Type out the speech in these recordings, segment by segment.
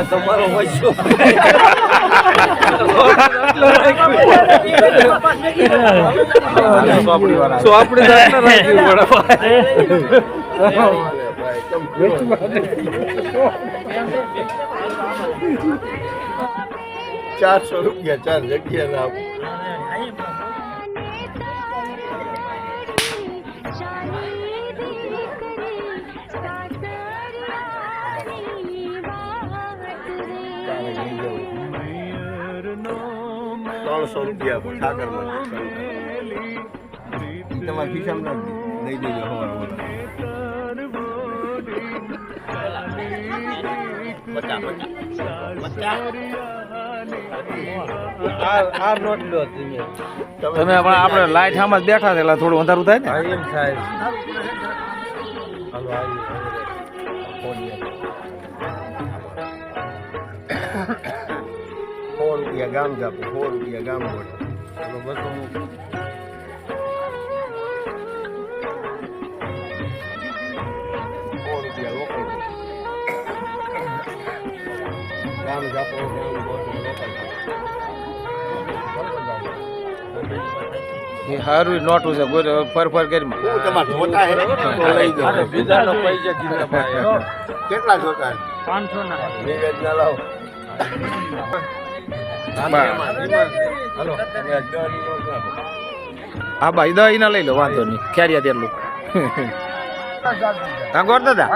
તમારો વચ્ચો ચોપડી ₹400 4 જગ્યા ₹300 ઠાકર તમારા ખિસ્સામાં લઈ દેજો તમે આપણે લાઈટ સામે બેઠા છે એટલે થોડું અંધારું થાય ને એમ થાય ₹100 ગામ જાપો ₹100 ગામ મળે ₹100 લોકલ ગામ જાપો એ સારું નોટું છે ફર કરી તમારે જોતા હે તો લઈ જાઓ બીજાનો પૈસા કીધા ભાઈ કેટલા જોતા 500 ના નિવેદ ના લાવો હા ભાઈ દહીં ના લઈ લો વાંધો નહીં ક્યારે તેટલું હા ગોર દાદા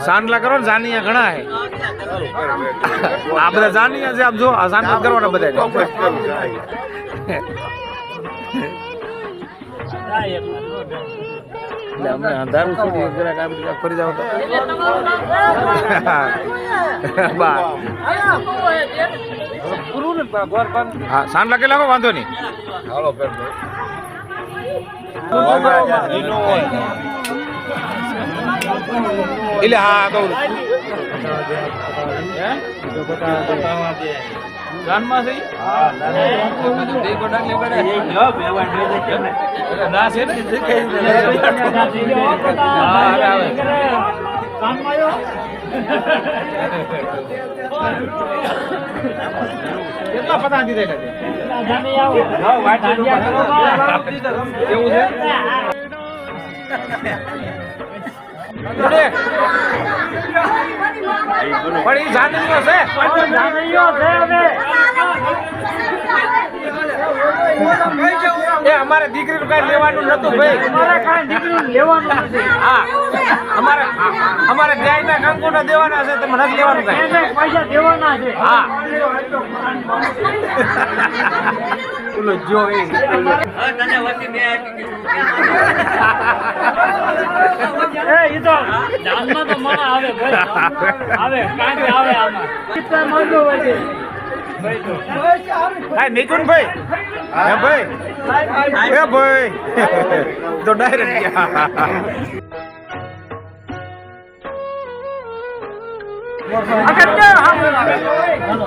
સાંડલા કરો ને જાનિયા ઘણા હે આ બધા જાનિયા છે આપ જો આ સાંડલા કરવાના બધા અમને અંધારું છોડી જરાક આ બધું ફરી જાવ તો હા સાંડલા કે લાગો વાંધો નહીં હાલો એટલે હા કહું જાનમાં છે ના છે ને કેટલા પતા દીધે કેવું છે પણ એ જાનવીઓ છે એ અમારે દીકરીનું કઈ લેવાનું નતું ભાઈ હા અમારે ન્યાયના કાંકોના દેવાના છે તમે નથી લેવાનું કઈ પૈસા દેવાના છે હા બોલો જો એ તો જાનમાં તો મને આવે ભાઈ આવે કાંઈ આવે આમાં કેટલા માંગો હોય હા નિકુન ભાઈ હે ભાઈ એ ભાઈ તો ડાયરેક્ટ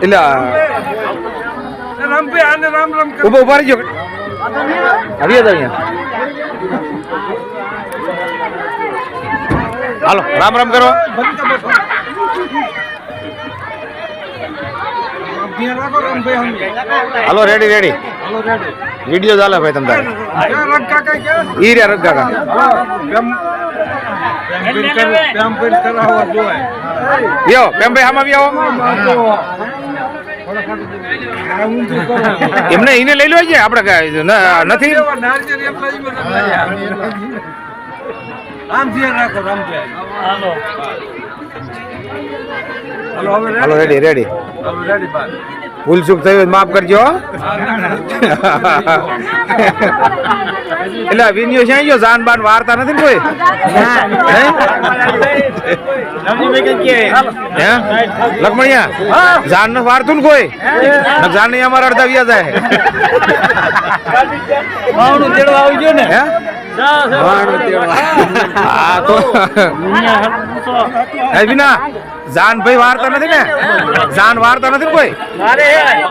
એટલે રામભાઈ આને રામ રામ ઉભો ઉભા રહીજો આવી જાવ અહીંયા હાલો રામ રામ કરો હાલો રેડી રેડી વિડીયો ચાલે ભાઈ તમ તારે ઈ રે રગ કાકા યો કેમ ભાઈ આમ આવી આવો એમને એને લઈ લો છે આપણે નથી હાલો રેડી રેડી ભૂલ ચૂક થઈ હોય માફ કરજો એટલે વિન્યો છે ગયો જાન બાન વાર્તા નથી ને કોઈ લખમણિયા જાન ને વારતું ને કોઈ જાન ને અમારા અડધા વ્યા જાય આવી ગયો ને હા તો વિના જાન ભાઈ વાર્તા નથી ને જાન વાર્તા નથી કોઈ